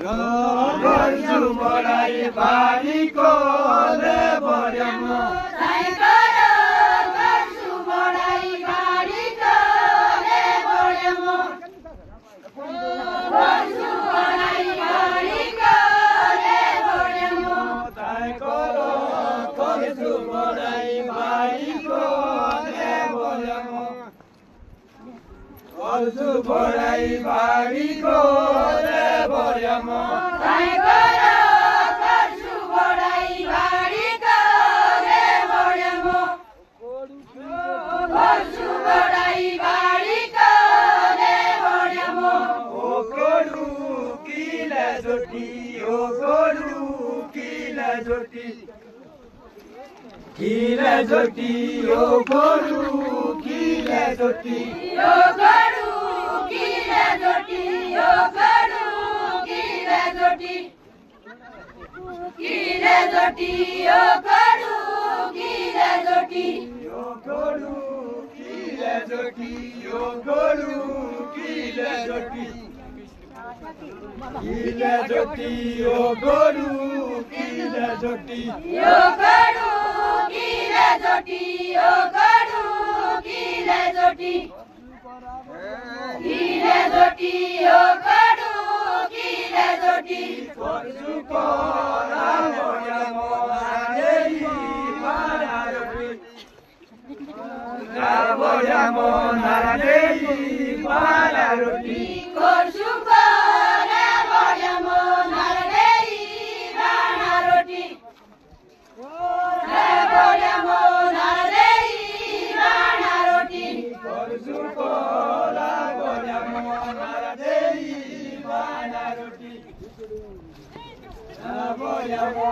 गर्छु बढाई बारीको ले बढ्यामो गर्छु बढाई बारीको ले बढ्यामो गर्छु बढाई बारीको ले बढ्यामो गर्छु बढाई बारीको ले बढ्यामो ओ गोरु किला जोटी ओ गोरु किला जोटी ओ गोरु किला जोटी ओ गोरु किला जोटी ओ गोरु किला जोटी ओ गोरु किला जोटी ओ गोरु किला जोटी ओ गोरु किला जोटी ओ गोरु किला जोटी ओ गोरु किला जोटी ओ गोरु किला जोटी ओ गोरु किला जोटी गर्छु परा बढ्यामो नारेली बारा रोटी बढ्यामो नारेली बारा रोटी गर्छु परा बढ्यामो नारेली बारा रोटी बढ्यामो नारेली बारा रोटी गर्छु परा बढ्यामो नारेली बारा रोटी बढ्यामो